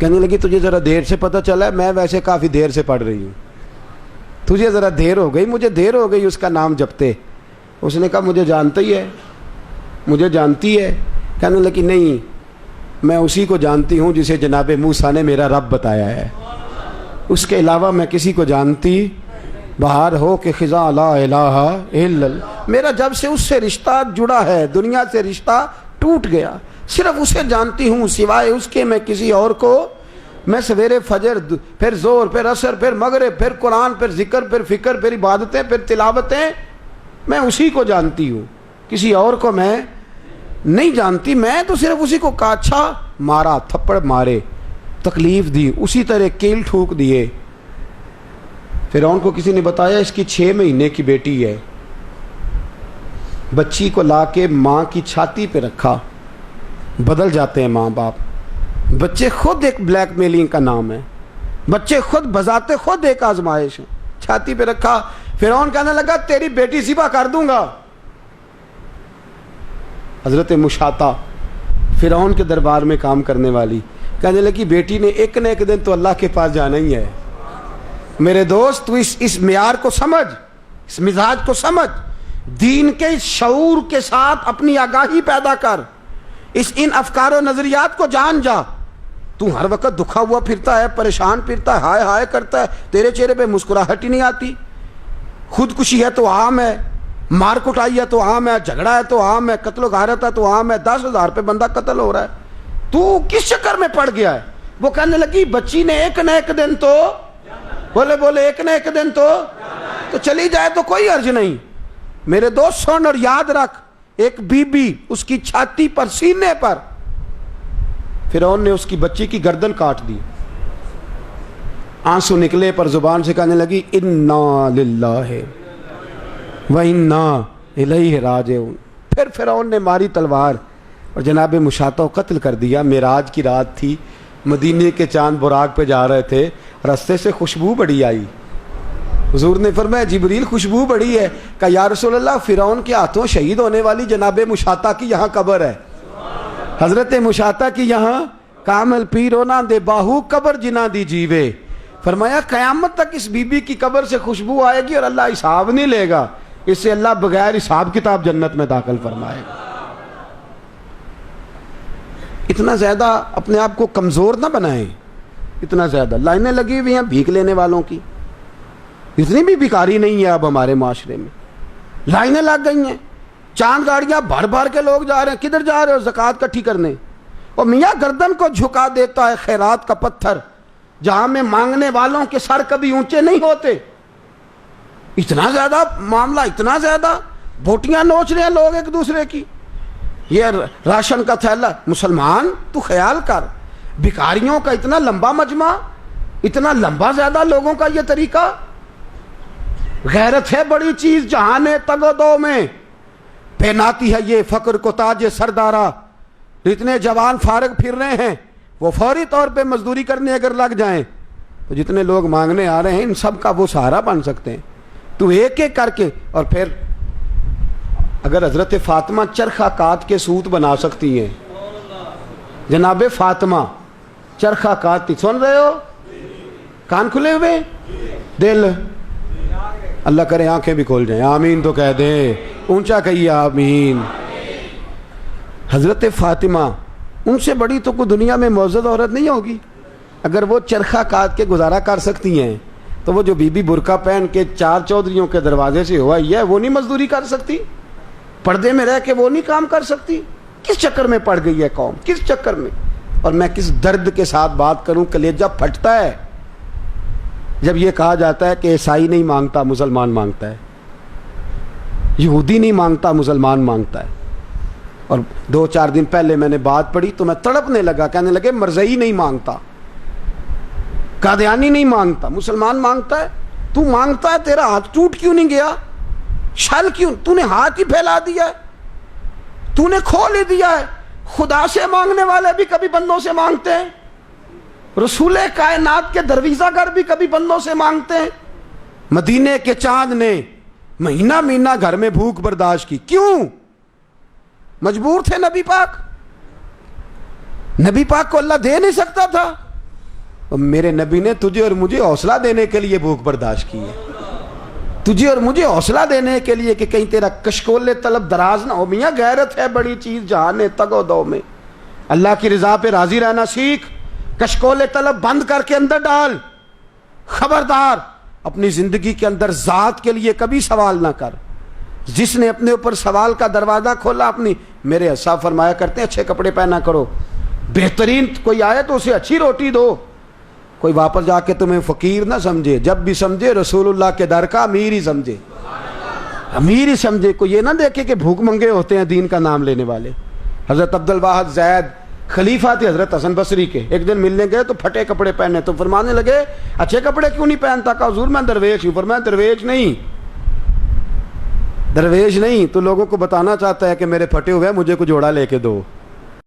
کہنے لگی تجھے ذرا دیر سے پتہ چلا ہے، میں ویسے کافی دیر سے پڑھ رہی ہوں، تجھے ذرا دیر ہو گئی، مجھے دیر ہو گئی اس کا نام جپتے۔ اس نے کہا مجھے جانتا ہی ہے، مجھے جانتی ہے؟ کہنے لگی نہیں، میں اسی کو جانتی ہوں جسے جناب موسیٰ نے میرا رب بتایا ہے، اس کے علاوہ میں کسی کو جانتی بہار ہو کہ خزاں لا الہ الا اللہ۔ میرا جب سے اس سے رشتہ جڑا ہے، دنیا سے رشتہ ٹوٹ گیا، صرف اسے جانتی ہوں، سوائے اس کے میں کسی اور کو، میں سویرے فجر، پھر زور، پھر عصر، پھر مغرب، پھر قرآن، پھر ذکر، پھر فکر، پھر عبادتیں، پھر تلاوتیں، میں اسی کو جانتی ہوں، کسی اور کو میں نہیں جانتی۔ میں تو صرف اسی کو کہا، اچھا، مارا، تھپڑ مارے، تکلیف دی، اسی طرح کیل ٹھوک دیے۔ فرعون کو کسی نے بتایا اس کی 6 مہینے کی بیٹی ہے، بچی کو لا کے ماں کی چھاتی پہ رکھا۔ بدل جاتے ہیں ماں باپ، بچے خود ایک بلیک میلنگ کا نام ہے، بچے خود بذات خود ایک آزمائش ہے۔ چھاتی پہ رکھا، فرعون کہنے لگا تیری بیٹی ذبح کر دوں گا۔ حضرت مشاطہ فرعون کے دربار میں کام کرنے والی کہنے لگی بیٹی نے ایک نہ ایک دن تو اللہ کے پاس جانا ہی ہے۔ میرے دوست، تو اس معیار کو سمجھ، اس مزاج کو سمجھ، دین کے شعور کے ساتھ اپنی آگاہی پیدا کر، ان افکار و نظریات کو جان جا۔ تو ہر وقت دکھا ہوا پھرتا ہے، پریشان پھرتا ہے، ہائے ہائے کرتا ہے، تیرے چہرے پہ مسکراہٹ ہی نہیں آتی۔ خودکشی ہے تو عام ہے، مار کٹائی ہے تو عام ہے، جھگڑا ہے تو عام ہے، قتل و غارت ہے تو عام ہے، 10,000 پہ بندہ قتل ہو رہا ہے، تو کس چکر میں پڑ گیا ہے؟ وہ کہنے لگی بچی نے ایک نہ ایک دن تو، بولے ایک نہ ایک دن تو چلی جائے تو کوئی حرج نہیں۔ میرے دوست سن اور یاد رکھ، ایک بی بی اس کی چھاتی پر، سینے پر، فرعون نے اس کی بچی کی گردن کاٹ دی، آنسو نکلے پر زبان سے کہنے لگی انا للہ و انا الیہ راجعون۔ پھر فرعون نے ماری تلوار اور جناب مشاطہ کو قتل کر دیا۔ معراج کی رات تھی، مدینے کے چاند براق پہ جا رہے تھے، رستے سے خوشبو بڑی آئی، حضور نے فرمایا جبریل خوشبو بڑی ہے، کہا یا رسول اللہ فرعون کے ہاتھوں شہید ہونے والی جناب مشاطہ کی یہاں قبر ہے، حضرت مشاطہ کی یہاں، کامل پیرو نہ دے باہو قبر جنہ دی جیوے۔ فرمایا قیامت تک اس بی بی کی قبر سے خوشبو آئے گی اور اللہ حساب نہیں لے گا، اس سے اللہ بغیر حساب کتاب جنت میں داخل فرمائے گا۔ اتنا زیادہ اپنے آپ کو کمزور نہ بنائیں، اتنا زیادہ لائنیں لگی ہوئی ہیں بھیک لینے والوں کی، اتنی بھی بھکاری نہیں ہے اب ہمارے معاشرے میں، لائنیں لگ گئی ہیں، چاند گاڑیاں بھر بھر کے لوگ جا رہے ہیں، کدھر جا رہے ہو؟ زکوٰۃ کٹھی کرنے۔ اور میاں گردن کو جھکا دیتا ہے خیرات کا پتھر، جہاں میں مانگنے والوں کے سر کبھی اونچے نہیں ہوتے۔ اتنا زیادہ معاملہ، اتنا زیادہ بوٹیاں نوچ رہے ہیں لوگ ایک دوسرے کی، یہ راشن کا تھیلا۔ مسلمان تو خیال کر، بھکاریوں کا اتنا لمبا مجمع، اتنا لمبا زیادہ لوگوں کا یہ طریقہ۔ غیرت ہے بڑی چیز جہاں تگ و دو میں، پہناتی ہے یہ فقر کو تاج سردارا۔ اتنے جوان فارغ پھر رہے ہیں، وہ فوری طور پہ مزدوری کرنے اگر لگ جائیں تو جتنے لوگ مانگنے آ رہے ہیں ان سب کا وہ سہارا بن سکتے ہیں۔ تو ایک ایک کر کے، اور پھر اگر حضرت فاطمہ چرخہ کات کے سوت بنا سکتی ہیں، جناب فاطمہ چرخہ کات، سن رہے ہو؟ کان کھلے ہوئے، دل، اللہ کرے آنکھیں بھی کھول جائیں، آمین تو کہہ دیں، اونچا کہیے آمین۔ حضرت فاطمہ، ان سے بڑی تو کوئی دنیا میں معزز عورت نہیں ہوگی۔ اگر وہ چرخہ کات کے گزارا کر سکتی ہیں تو وہ جو بی بی برقع پہن کے چار چودھریوں کے دروازے سے ہوا ہے وہ نہیں مزدوری کر سکتی؟ پردے میں رہ کے وہ نہیں کام کر سکتی؟ کس چکر میں پڑ گئی ہے قوم، کس چکر میں؟ اور میں کس درد کے ساتھ بات کروں، کلیجہ پھٹتا ہے جب یہ کہا جاتا ہے کہ عیسائی نہیں مانگتا مسلمان مانگتا ہے، یہودی نہیں مانگتا مسلمان مانگتا ہے۔ اور 2-4 دن پہلے میں نے بات پڑھی تو میں تڑپنے لگا، کہنے لگے مرزئی نہیں مانگتا، قادیانی نہیں مانگتا، مسلمان مانگتا ہے۔ تو مانگتا ہے، تیرا ہاتھ ٹوٹ کیوں نہیں گیا؟ شل کیوں؟ تو نے ہاتھ ہی پھیلا دیا ہے، تو نے کھول ہی دیا ہے۔ خدا سے مانگنے والے بھی کبھی بندوں سے مانگتے ہیں، رسول کائنات کے درویزہ گر بھی کبھی بندوں سے مانگتے ہیں۔ مدینے کے چاند نے مہینہ مہینہ گھر میں بھوک برداشت کی، کیوں؟ مجبور تھے نبی پاک، نبی پاک کو اللہ دے نہیں سکتا تھا؟ اور میرے نبی نے تجھے اور مجھے حوصلہ دینے کے لیے بھوک برداشت کی ہے، تجھے اور مجھے حوصلہ دینے کے لیے کہ کہیں تیرا کشکول طلب دراز نہ ہو۔ میاں غیرت ہے بڑی چیز جہان تگ و دو میں، اللہ کی رضا پہ راضی رہنا سیکھ، کشکول طلب بند کر کے اندر ڈال۔ خبردار اپنی زندگی کے اندر ذات کے لیے کبھی سوال نہ کر۔ جس نے اپنے اوپر سوال کا دروازہ کھولا اپنی، میرے صاحب فرمایا کرتے ہیں اچھے کپڑے پہنا کرو، بہترین کوئی آئے تو اسے اچھی روٹی دو، کوئی واپس جا کے تمہیں فقیر نہ سمجھے، جب بھی سمجھے رسول اللہ کے در کا امیر ہی سمجھے، امیر ہی سمجھے، کوئی یہ نہ دیکھے کہ بھوک منگے ہوتے ہیں دین کا نام لینے والے۔ حضرت عبد الواحد زید خلیفہ تھے حضرت حسن بصری کے، ایک دن ملنے گئے تو پھٹے کپڑے پہنے، تو فرمانے لگے اچھے کپڑے کیوں نہیں پہنتا؟ کہا حضور میں درویش ہوں۔ فرمایا درویش نہیں تو لوگوں کو بتانا چاہتا ہے کہ میرے پھٹے ہوئے مجھے کو جوڑا لے کے دو۔